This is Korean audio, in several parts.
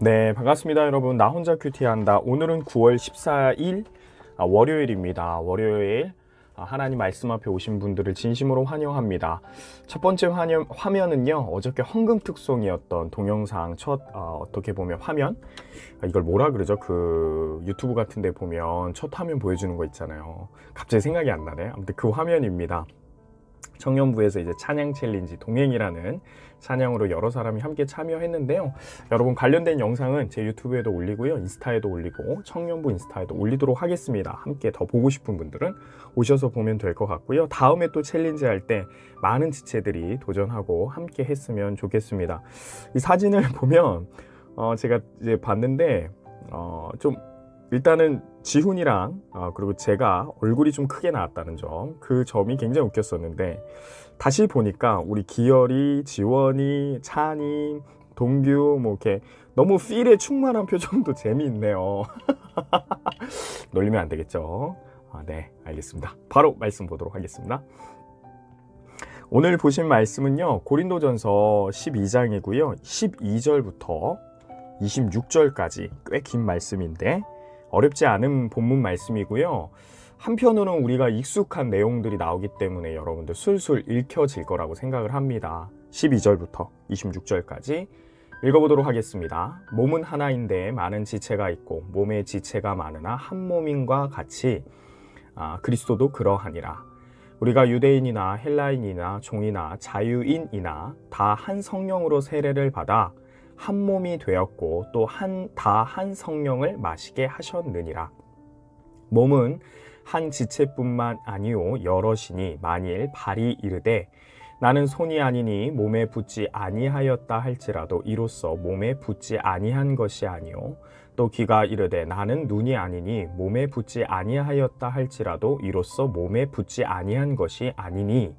네, 반갑습니다, 여러분. 나 혼자 큐티한다. 오늘은 9월 14일 월요일입니다. 월요일 하나님 말씀 앞에 오신 분들을 진심으로 환영합니다. 첫 번째 화면은요, 어저께 헌금 특송이었던 동영상 첫 어떻게 보면 화면, 이걸 뭐라 그러죠? 그 유튜브 같은 데 보면 첫 화면 보여주는 거 있잖아요. 갑자기 생각이 안 나네. 아무튼 그 화면입니다. 청년부에서 이제 찬양 챌린지 동행이라는 찬양으로 여러 사람이 함께 참여했는데요. 여러분, 관련된 영상은 제 유튜브에도 올리고요, 인스타에도 올리고 청년부 인스타에도 올리도록 하겠습니다. 함께 더 보고 싶은 분들은 오셔서 보면 될 것 같고요. 다음에 또 챌린지 할 때 많은 지체들이 도전하고 함께 했으면 좋겠습니다. 이 사진을 보면 제가 이제 봤는데 좀 일단은 지훈이랑 그리고 제가 얼굴이 좀 크게 나왔다는 점, 그 점이 굉장히 웃겼었는데, 다시 보니까 우리 기열이, 지원이, 찬이, 동규 뭐 이렇게 너무 필에 충만한 표정도 재미있네요. 놀리면 안 되겠죠? 네, 알겠습니다. 바로 말씀 보도록 하겠습니다. 오늘 보신 말씀은요, 고린도전서 12장이고요 12절부터 26절까지 꽤 긴 말씀인데 어렵지 않은 본문 말씀이고요. 한편으로는 우리가 익숙한 내용들이 나오기 때문에 여러분들 술술 읽혀질 거라고 생각을 합니다. 12절부터 26절까지 읽어보도록 하겠습니다. 몸은 하나인데 많은 지체가 있고 몸의 지체가 많으나 한 몸인과 같이 그리스도도 그러하니라. 우리가 유대인이나 헬라인이나 종이나 자유인이나 다 한 성령으로 세례를 받아 한 몸이 되었고 또 다 한 성령을 마시게 하셨느니라. 몸은 한 지체뿐만 아니요 여럿이니 만일 발이 이르되 나는 손이 아니니 몸에 붙지 아니하였다 할지라도 이로써 몸에 붙지 아니한 것이 아니요 또 귀가 이르되 나는 눈이 아니니 몸에 붙지 아니하였다 할지라도 이로써 몸에 붙지 아니한 것이 아니니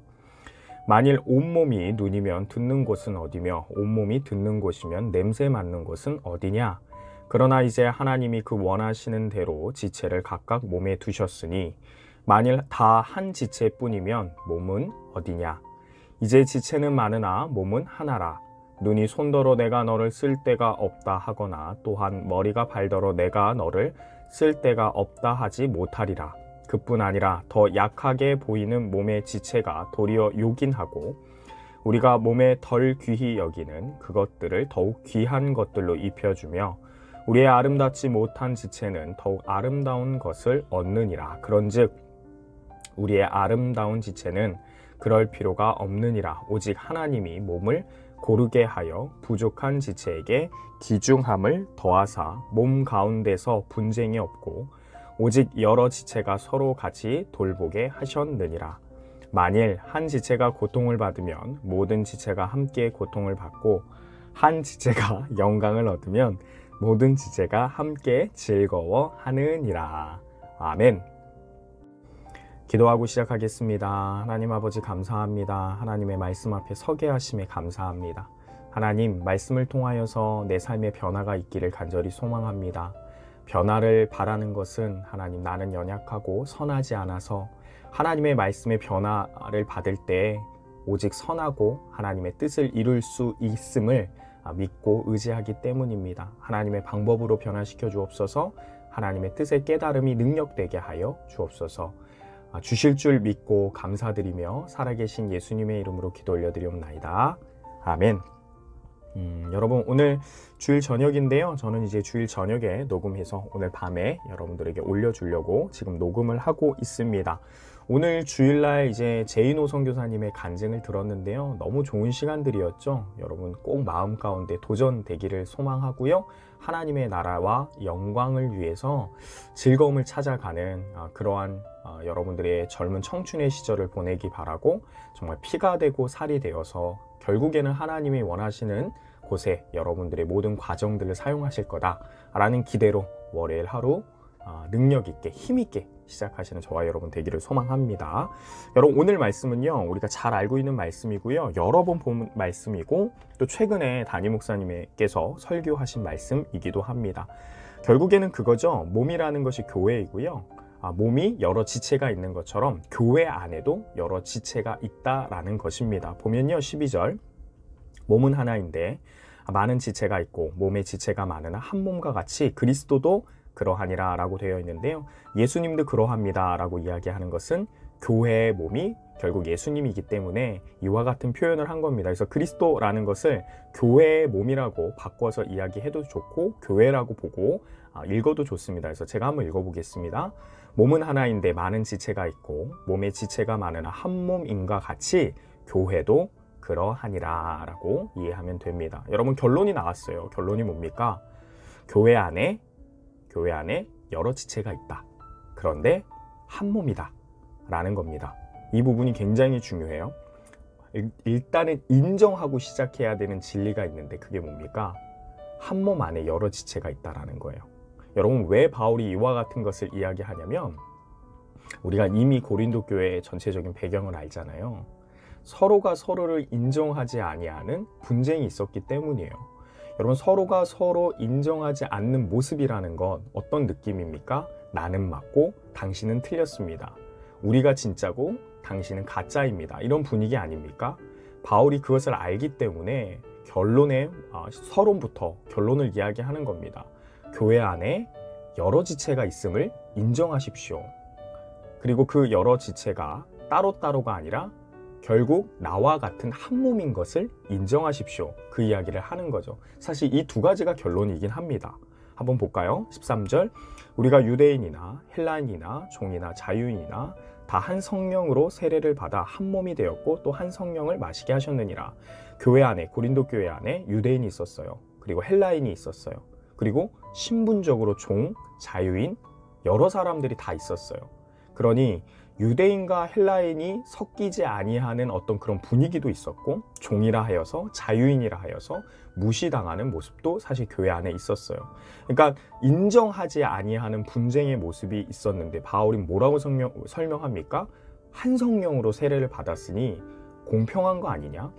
만일 온몸이 눈이면 듣는 곳은 어디며 온몸이 듣는 곳이면 냄새 맡는 곳은 어디냐? 그러나 이제 하나님이 그 원하시는 대로 지체를 각각 몸에 두셨으니 만일 다 한 지체뿐이면 몸은 어디냐? 이제 지체는 많으나 몸은 하나라. 눈이 손더러 내가 너를 쓸 데가 없다 하거나 또한 머리가 발더러 내가 너를 쓸 데가 없다 하지 못하리라. 그뿐 아니라 더 약하게 보이는 몸의 지체가 도리어 요긴하고 우리가 몸에 덜 귀히 여기는 그것들을 더욱 귀한 것들로 입혀주며 우리의 아름답지 못한 지체는 더욱 아름다운 것을 얻느니라. 그런즉 우리의 아름다운 지체는 그럴 필요가 없느니라. 오직 하나님이 몸을 고르게 하여 부족한 지체에게 귀중함을 더하사 몸 가운데서 분쟁이 없고 오직 여러 지체가 서로 같이 돌보게 하셨느니라. 만일 한 지체가 고통을 받으면 모든 지체가 함께 고통을 받고 한 지체가 영광을 얻으면 모든 지체가 함께 즐거워하느니라. 아멘. 기도하고 시작하겠습니다. 하나님 아버지, 감사합니다. 하나님의 말씀 앞에 서게 하심에 감사합니다. 하나님, 말씀을 통하여서 내 삶의 변화가 있기를 간절히 소망합니다. 변화를 바라는 것은 하나님, 나는 연약하고 선하지 않아서 하나님의 말씀의 변화를 받을 때 오직 선하고 하나님의 뜻을 이룰 수 있음을 믿고 의지하기 때문입니다. 하나님의 방법으로 변화시켜 주옵소서. 하나님의 뜻의 깨달음이 능력되게 하여 주옵소서. 주실 줄 믿고 감사드리며 살아계신 예수님의 이름으로 기도 올려드리옵나이다. 아멘. 여러분, 오늘 주일 저녁인데요. 저는 이제 주일 저녁에 녹음해서 오늘 밤에 여러분들에게 올려주려고 지금 녹음을 하고 있습니다. 오늘 주일날 이제 제인호 선교사님의 간증을 들었는데요. 너무 좋은 시간들이었죠. 여러분, 꼭 마음 가운데 도전되기를 소망하고요. 하나님의 나라와 영광을 위해서 즐거움을 찾아가는 그러한 여러분들의 젊은 청춘의 시절을 보내기 바라고, 정말 피가 되고 살이 되어서 결국에는 하나님이 원하시는 곳에 여러분들의 모든 과정들을 사용하실 거다라는 기대로 월요일 하루 능력 있게 힘 있게 시작하시는 저와 여러분 되기를 소망합니다. 여러분, 오늘 말씀은요, 우리가 잘 알고 있는 말씀이고요, 여러 번 본 말씀이고 또 최근에 담임 목사님께서 설교하신 말씀이기도 합니다. 결국에는 그거죠. 몸이라는 것이 교회이고요, 몸이 여러 지체가 있는 것처럼 교회 안에도 여러 지체가 있다라는 것입니다. 보면요, 12절, 몸은 하나인데 많은 지체가 있고 몸의 지체가 많으나 한 몸과 같이 그리스도도 그러하니라 라고 되어 있는데요. 예수님도 그러합니다 라고 이야기하는 것은 교회의 몸이 결국 예수님이기 때문에 이와 같은 표현을 한 겁니다. 그래서 그리스도라는 것을 교회의 몸이라고 바꿔서 이야기해도 좋고 교회라고 보고 읽어도 좋습니다. 그래서 제가 한번 읽어보겠습니다. 몸은 하나인데 많은 지체가 있고 몸의 지체가 많으나 한 몸인과 같이 교회도 그러하니라 라고 이해하면 됩니다. 여러분, 결론이 나왔어요. 결론이 뭡니까? 교회 안에 여러 지체가 있다. 그런데 한 몸이다 라는 겁니다. 이 부분이 굉장히 중요해요. 일단은 인정하고 시작해야 되는 진리가 있는데 그게 뭡니까? 한 몸 안에 여러 지체가 있다라는 거예요. 여러분, 왜 바울이 이와 같은 것을 이야기하냐면 우리가 이미 고린도 교회의 전체적인 배경을 알잖아요. 서로가 서로를 인정하지 아니하는 분쟁이 있었기 때문이에요. 여러분, 서로가 서로 인정하지 않는 모습이라는 건 어떤 느낌입니까? 나는 맞고 당신은 틀렸습니다. 우리가 진짜고 당신은 가짜입니다. 이런 분위기 아닙니까? 바울이 그것을 알기 때문에 서론부터 결론을 이야기하는 겁니다. 교회 안에 여러 지체가 있음을 인정하십시오. 그리고 그 여러 지체가 따로따로가 아니라 결국 나와 같은 한 몸인 것을 인정하십시오. 그 이야기를 하는 거죠. 사실 이 두 가지가 결론이긴 합니다. 한번 볼까요? 13절, 우리가 유대인이나 헬라인이나 종이나 자유인이나 다 한 성령으로 세례를 받아 한 몸이 되었고 또 한 성령을 마시게 하셨느니라. 교회 안에, 고린도 교회 안에 유대인이 있었어요. 그리고 헬라인이 있었어요. 그리고 신분적으로 종, 자유인, 여러 사람들이 다 있었어요. 그러니 유대인과 헬라인이 섞이지 아니하는 어떤 그런 분위기도 있었고, 종이라 하여서 자유인이라 하여서 무시당하는 모습도 사실 교회 안에 있었어요. 그러니까 인정하지 아니하는 분쟁의 모습이 있었는데 바울이 뭐라고 설명합니까? 한 성령으로 세례를 받았으니 공평한 거 아니냐?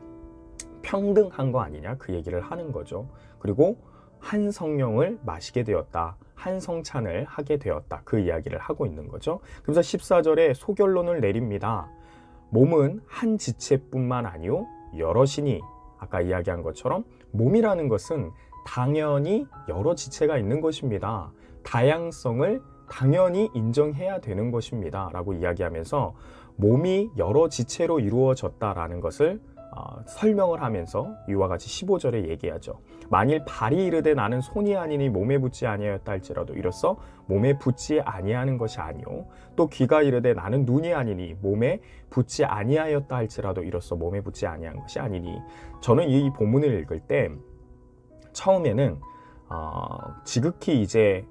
평등한 거 아니냐? 그 얘기를 하는 거죠. 그리고 한 성령을 마시게 되었다. 한 성찬을 하게 되었다. 그 이야기를 하고 있는 거죠. 그래서 14절에 소결론을 내립니다. 몸은 한 지체뿐만 아니요 여럿이니, 아까 이야기한 것처럼 몸이라는 것은 당연히 여러 지체가 있는 것입니다. 다양성을 당연히 인정해야 되는 것입니다 라고 이야기하면서 몸이 여러 지체로 이루어졌다라는 것을 설명을 하면서 이와 같이 15절에 얘기하죠. 만일 발이 이르되 나는 손이 아니니 몸에 붙지 아니하였다 할지라도 이로써 몸에 붙지 아니하는 것이 아니요, 또 귀가 이르되 나는 눈이 아니니 몸에 붙지 아니하였다 할지라도 이로써 몸에 붙지 아니한 것이 아니니. 저는 이 본문을 읽을 때 처음에는 지극히 이제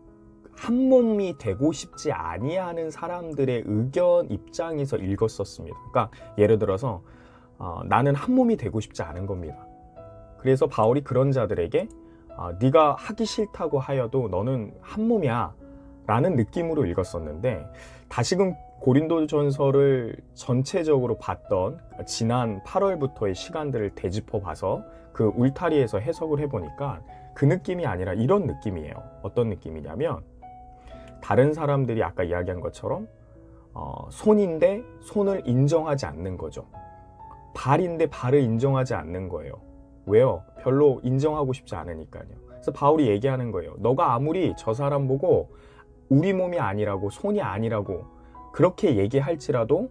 한 몸이 되고 싶지 아니하는 사람들의 의견 입장에서 읽었었습니다. 그러니까 예를 들어서 나는 한 몸이 되고 싶지 않은 겁니다. 그래서 바울이 그런 자들에게 네가 하기 싫다고 하여도 너는 한 몸이야 라는 느낌으로 읽었었는데, 다시금 고린도전서를 전체적으로 봤던 지난 8월부터의 시간들을 되짚어 봐서 그 울타리에서 해석을 해보니까 그 느낌이 아니라 이런 느낌이에요. 어떤 느낌이냐면, 다른 사람들이 아까 이야기한 것처럼 손인데 손을 인정하지 않는 거죠. 발인데 발을 인정하지 않는 거예요. 왜요? 별로 인정하고 싶지 않으니까요. 그래서 바울이 얘기하는 거예요. 너가 아무리 저 사람 보고 우리 몸이 아니라고, 손이 아니라고 그렇게 얘기할지라도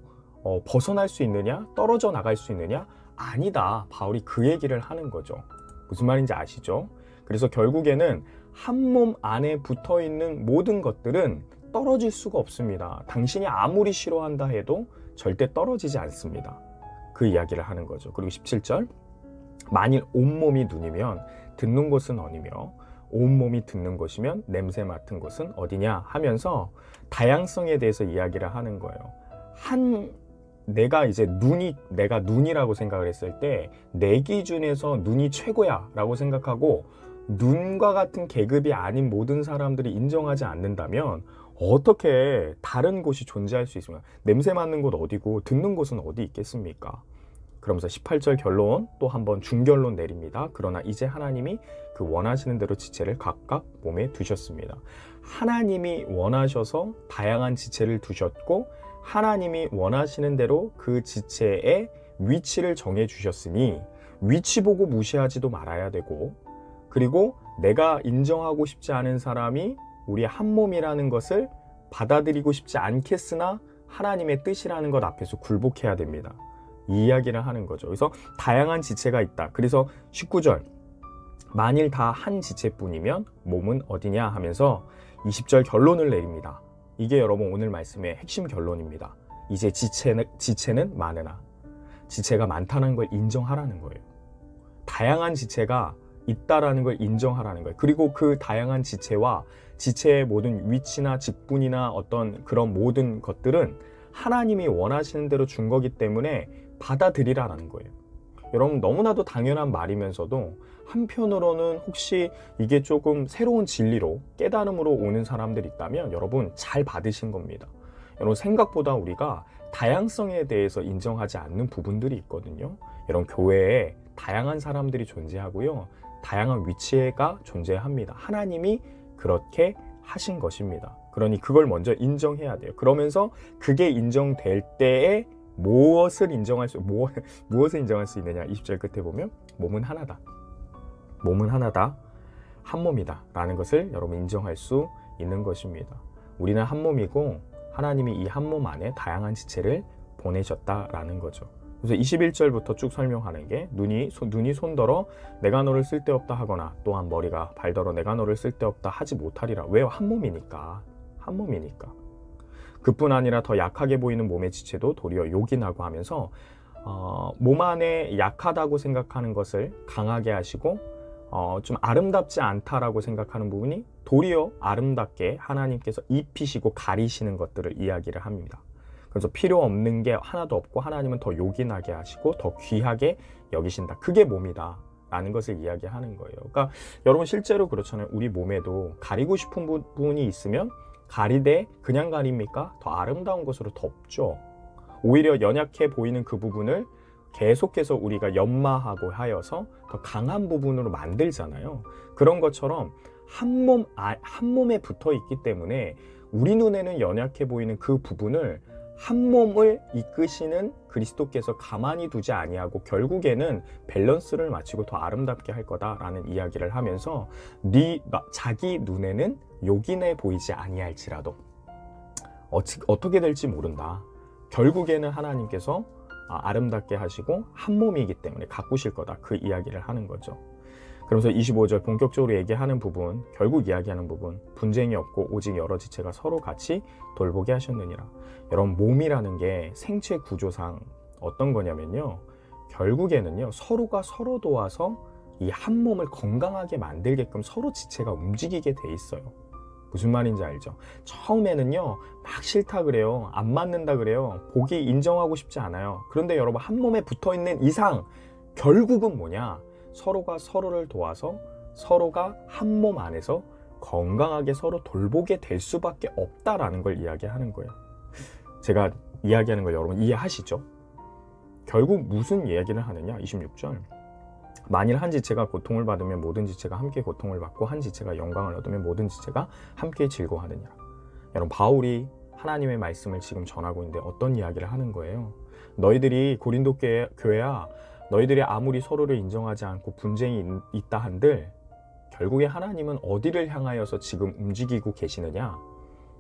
벗어날 수 있느냐? 떨어져 나갈 수 있느냐? 아니다. 바울이 그 얘기를 하는 거죠. 무슨 말인지 아시죠? 그래서 결국에는 한 몸 안에 붙어 있는 모든 것들은 떨어질 수가 없습니다. 당신이 아무리 싫어한다 해도 절대 떨어지지 않습니다. 그 이야기를 하는 거죠. 그리고 17절, 만일 온몸이 눈이면 듣는 곳은 어디며 온몸이 듣는 곳이면 냄새 맡은 곳은 어디냐 하면서 다양성에 대해서 이야기를 하는 거예요. 내가 눈이라고 생각을 했을 때 내 기준에서 눈이 최고야 라고 생각하고 눈과 같은 계급이 아닌 모든 사람들이 인정하지 않는다면 어떻게 다른 곳이 존재할 수 있습니까? 냄새 맡는 곳 어디고 듣는 곳은 어디 있겠습니까? 그러면서 18절 결론 또 한번 중결론 내립니다. 그러나 이제 하나님이 그 원하시는 대로 지체를 각각 몸에 두셨습니다. 하나님이 원하셔서 다양한 지체를 두셨고 하나님이 원하시는 대로 그 지체의 위치를 정해 주셨으니 위치 보고 무시하지도 말아야 되고 그리고 내가 인정하고 싶지 않은 사람이 우리의 한 몸이라는 것을 받아들이고 싶지 않겠으나 하나님의 뜻이라는 것 앞에서 굴복해야 됩니다. 이 이야기를 하는 거죠. 그래서 다양한 지체가 있다. 그래서 19절 만일 다 한 지체뿐이면 몸은 어디냐 하면서 20절 결론을 내립니다. 이게 여러분 오늘 말씀의 핵심 결론입니다. 이제 지체는 많으나 지체가 많다는 걸 인정하라는 거예요. 다양한 지체가 있다라는 걸 인정하라는 거예요. 그리고 그 다양한 지체와 지체의 모든 위치나 직분이나 어떤 그런 모든 것들은 하나님이 원하시는 대로 준 거기 때문에 받아들이라는 거예요. 여러분 너무나도 당연한 말이면서도 한편으로는 혹시 이게 조금 새로운 진리로 깨달음으로 오는 사람들이 있다면 여러분 잘 받으신 겁니다. 여러분 생각보다 우리가 다양성에 대해서 인정하지 않는 부분들이 있거든요. 여러분 교회에 다양한 사람들이 존재하고요. 다양한 위치가 존재합니다. 하나님이 그렇게 하신 것입니다. 그러니 그걸 먼저 인정해야 돼요. 그러면서 그게 인정될 때에 무엇을 인정할 수 있느냐. 20절 끝에 보면 몸은 하나다. 몸은 하나다. 한 몸이다. 라는 것을 여러분 인정할 수 있는 것입니다. 우리는 한 몸이고 하나님이 이 한 몸 안에 다양한 지체를 보내셨다라는 거죠. 그래서 21절부터 쭉 설명하는 게 눈이 손더러 내가 너를 쓸데없다 하거나 또한 머리가 발더러 내가 너를 쓸데없다 하지 못하리라. 왜요? 한 몸이니까. 한 몸이니까. 그뿐 아니라 더 약하게 보이는 몸의 지체도 도리어 요긴하고 하면서 몸 안에 약하다고 생각하는 것을 강하게 하시고 좀 아름답지 않다라고 생각하는 부분이 도리어 아름답게 하나님께서 입히시고 가리시는 것들을 이야기를 합니다. 그래서 필요 없는 게 하나도 없고 하나님은 더 요긴하게 하시고 더 귀하게 여기신다. 그게 몸이다 라는 것을 이야기하는 거예요. 그러니까 여러분 실제로 그렇잖아요. 우리 몸에도 가리고 싶은 부분이 있으면 가리되 그냥 가립니까? 더 아름다운 것으로 덮죠. 오히려 연약해 보이는 그 부분을 계속해서 우리가 연마하고 하여서 더 강한 부분으로 만들잖아요. 그런 것처럼 한 몸에 붙어 있기 때문에 우리 눈에는 연약해 보이는 그 부분을 한 몸을 이끄시는 그리스도께서 가만히 두지 아니하고 결국에는 밸런스를 맞추고 더 아름답게 할 거다라는 이야기를 하면서 자기 눈에는 요긴해 보이지 아니할지라도 어떻게 될지 모른다. 결국에는 하나님께서 아름답게 하시고 한 몸이기 때문에 가꾸실 거다. 그 이야기를 하는 거죠. 그러면서 25절 본격적으로 얘기하는 부분, 결국 이야기하는 부분, 분쟁이 없고 오직 여러 지체가 서로 같이 돌보게 하셨느니라. 여러분 몸이라는 게 생체 구조상 어떤 거냐면요. 결국에는요. 서로가 서로 도와서 이 한 몸을 건강하게 만들게끔 서로 지체가 움직이게 돼 있어요. 무슨 말인지 알죠? 처음에는요. 막 싫다 그래요. 안 맞는다 그래요. 보기 인정하고 싶지 않아요. 그런데 여러분 한 몸에 붙어있는 이상 결국은 뭐냐? 서로가 서로를 도와서 서로가 한 몸 안에서 건강하게 서로 돌보게 될 수밖에 없다라는 걸 이야기하는 거예요. 제가 이야기하는 걸 여러분 이해하시죠? 결국 무슨 이야기를 하느냐? 26절. 만일 한 지체가 고통을 받으면 모든 지체가 함께 고통을 받고 한 지체가 영광을 얻으면 모든 지체가 함께 즐거워하느니라. 여러분 바울이 하나님의 말씀을 지금 전하고 있는데 어떤 이야기를 하는 거예요? 너희들이 고린도 교회야 너희들이 아무리 서로를 인정하지 않고 분쟁이 있다 한들 결국에 하나님은 어디를 향하여서 지금 움직이고 계시느냐?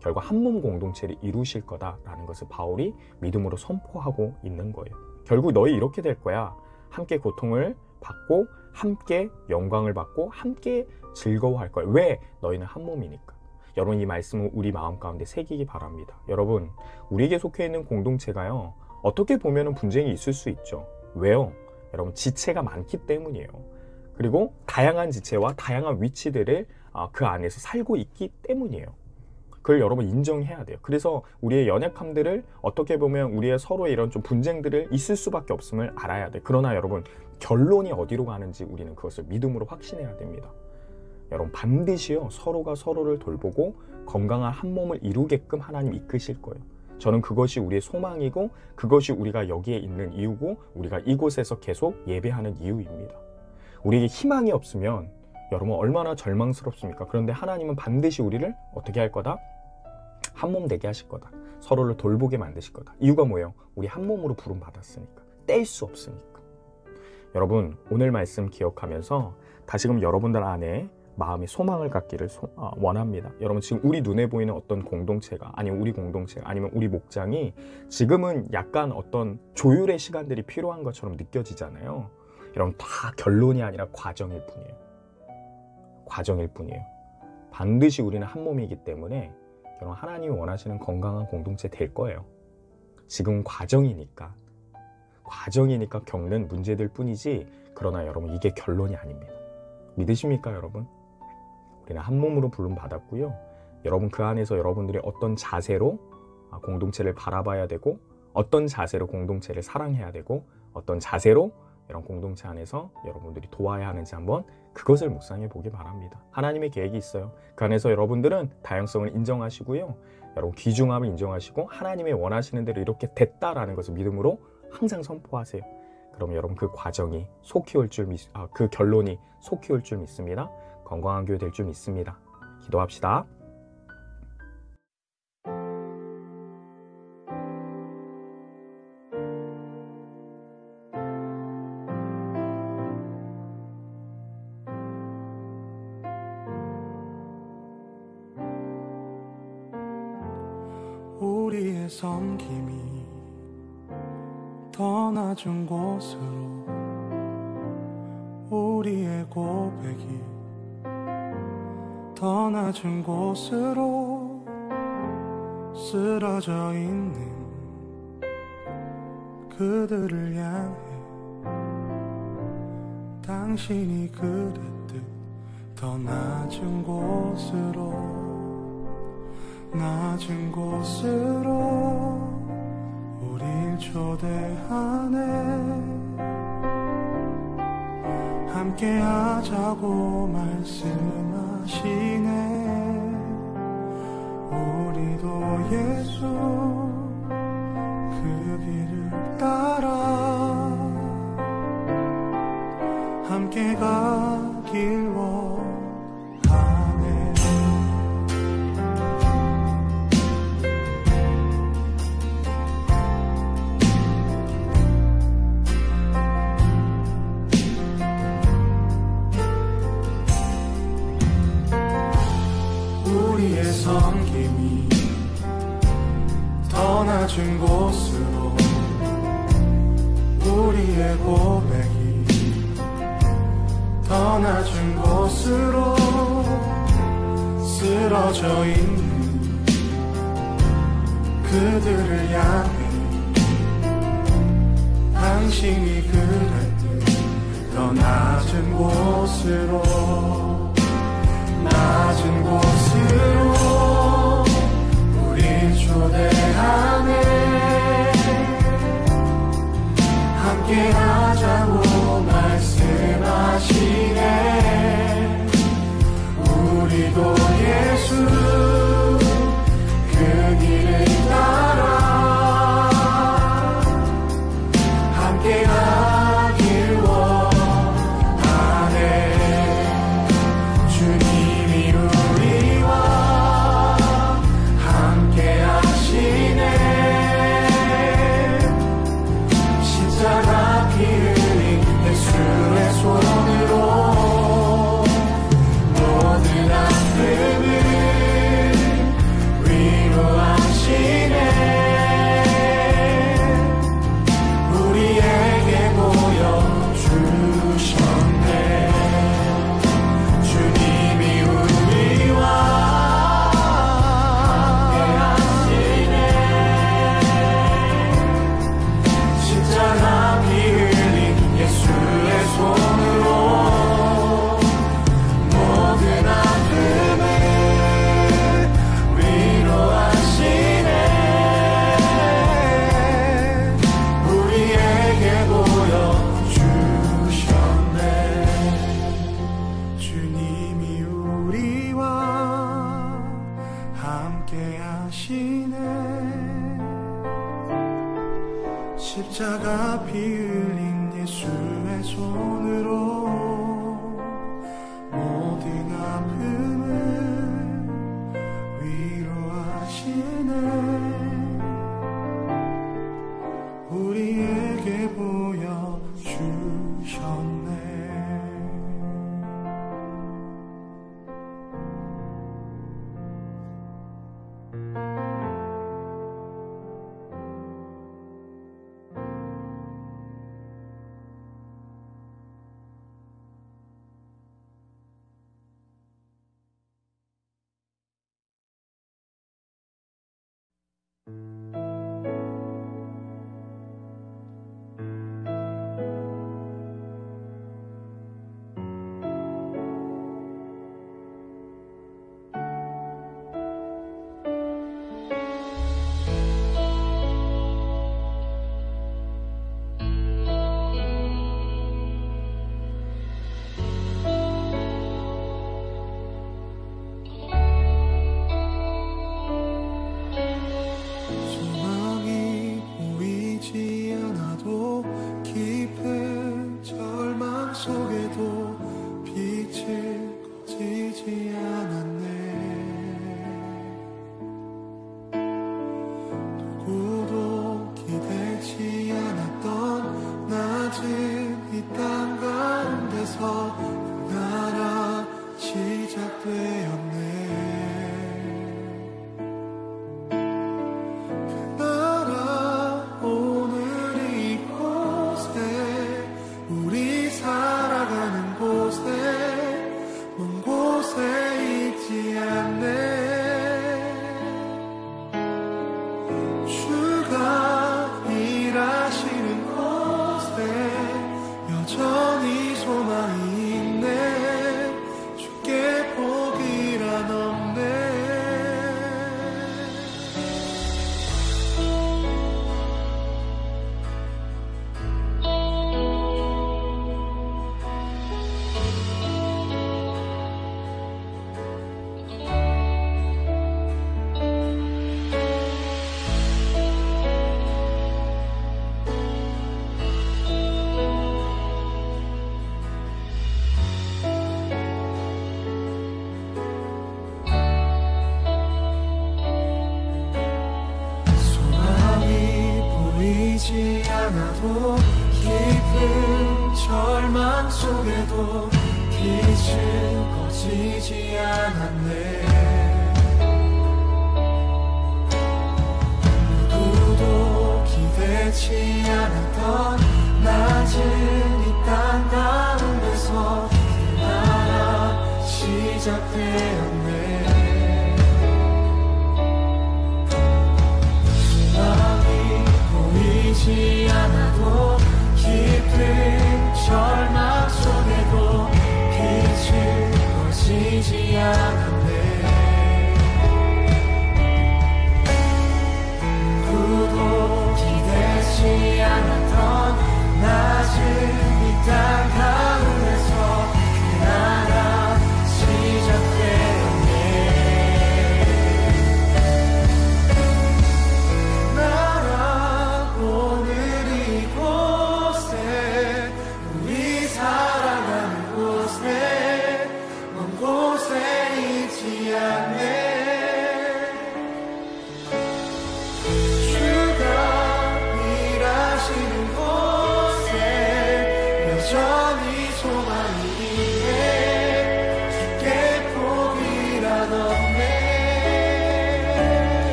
결국 한 몸 공동체를 이루실 거다라는 것을 바울이 믿음으로 선포하고 있는 거예요. 결국 너희 이렇게 될 거야. 함께 고통을 받고 함께 영광을 받고 함께 즐거워할 거야. 왜? 너희는 한 몸이니까. 여러분 이 말씀을 우리 마음 가운데 새기기 바랍니다. 여러분 우리에게 속해 있는 공동체가요. 어떻게 보면 분쟁이 있을 수 있죠. 왜요? 여러분 지체가 많기 때문이에요. 그리고 다양한 지체와 다양한 위치들을 그 안에서 살고 있기 때문이에요. 그걸 여러분 인정해야 돼요. 그래서 우리의 연약함들을 어떻게 보면 우리의 서로의 이런 좀 분쟁들을 있을 수밖에 없음을 알아야 돼. 그러나 여러분 결론이 어디로 가는지 우리는 그것을 믿음으로 확신해야 됩니다. 여러분 반드시요 서로가 서로를 돌보고 건강한 한 몸을 이루게끔 하나님 이끄실 거예요. 저는 그것이 우리의 소망이고 그것이 우리가 여기에 있는 이유고 우리가 이곳에서 계속 예배하는 이유입니다. 우리에게 희망이 없으면 여러분 얼마나 절망스럽습니까? 그런데 하나님은 반드시 우리를 어떻게 할 거다? 한 몸 되게 하실 거다. 서로를 돌보게 만드실 거다. 이유가 뭐예요? 우리 한 몸으로 부름받았으니까. 뗄 수 없으니까. 여러분 오늘 말씀 기억하면서 다시금 여러분들 안에 마음의 소망을 갖기를 원합니다. 여러분 지금 우리 눈에 보이는 어떤 공동체가 아니면 우리 공동체가 아니면 우리 목장이 지금은 약간 어떤 조율의 시간들이 필요한 것처럼 느껴지잖아요. 여러분 다 결론이 아니라 과정일 뿐이에요. 과정일 뿐이에요. 반드시 우리는 한 몸이기 때문에 여러분 하나님이 원하시는 건강한 공동체 될 거예요. 지금 과정이니까 겪는 문제들 뿐이지 그러나 여러분 이게 결론이 아닙니다. 믿으십니까 여러분? 우리는 한 몸으로 부름 받았고요. 여러분 그 안에서 여러분들이 어떤 자세로 공동체를 바라봐야 되고 어떤 자세로 공동체를 사랑해야 되고 어떤 자세로 이런 공동체 안에서 여러분들이 도와야 하는지 한번 그것을 묵상해 보기 바랍니다. 하나님의 계획이 있어요. 그 안에서 여러분들은 다양성을 인정하시고요. 여러분 귀중함을 인정하시고 하나님의 원하시는 대로 이렇게 됐다라는 것을 믿음으로 항상 선포하세요. 그럼 여러분 그 과정이 속히 올 줄 그 결론이 속히 올 줄 믿습니다. 건강한 교회 될 줄 믿습니다. 기도합시다. 우리의 섬김이 더 낮은 곳으로 우리의 고백이 더 낮은 곳으로 쓰러져 있는 그들을 향해 당신이 그랬듯 더 낮은 곳으로 우릴 초대하네. 함께 하자고 말씀하시네. 우리도 예수 그 길을 따라 함께 가길 원하네. 우리의 섬김이 더 낮은 곳으로 우리의 고백이 더 낮은 곳으로 쓰러져 있는 그들을 향해 당신이 그랬듯 더 낮은 곳으로 우릴 초대하네. 함께 하자고 말씀하시네. 우리도 예수 그 길을 따라 함께 가길 원하네. 주님이 우리와 함께 하시네. 십자가 피 흘린 예수의 손으로 모든 아픔을 위로하시네. 우리에게 보여주셨네. 주님이 우리와 함께 하시네. 십자가 피 흘린 예수의 손으로 모든 아픔을 위로하시네. 우리에게 보여주셨네. 주님이 우리와 함께 하시네. 십자가 피 흘린 예수의 손으로 모든 아픔을 위로하시네. 우리에게 보여주셨네. 소망이 보이지 않아도 깊은 절망 속에도 빛을 꺼지지 않았네. 누구도 기대치 않았던 낮은 이 땅 가운데서 그 나라 시작되었네. 여전히 소망이 있네. 주께 포기란 없네. 보이지 않아도 깊은 절망 속에도 빛은 꺼지지 않았네. 누구도 기대치 않았던 낮은 이 땅 가운데서 그 나라 시작되었네. 보이지 않아도 깊은 절망 속에도 빛을 꺼지지 않았네. 누구도 기대치 않았던 낮은 이 땅 가운데서 그 나라 시작되었네. 나라 오늘 이곳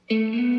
주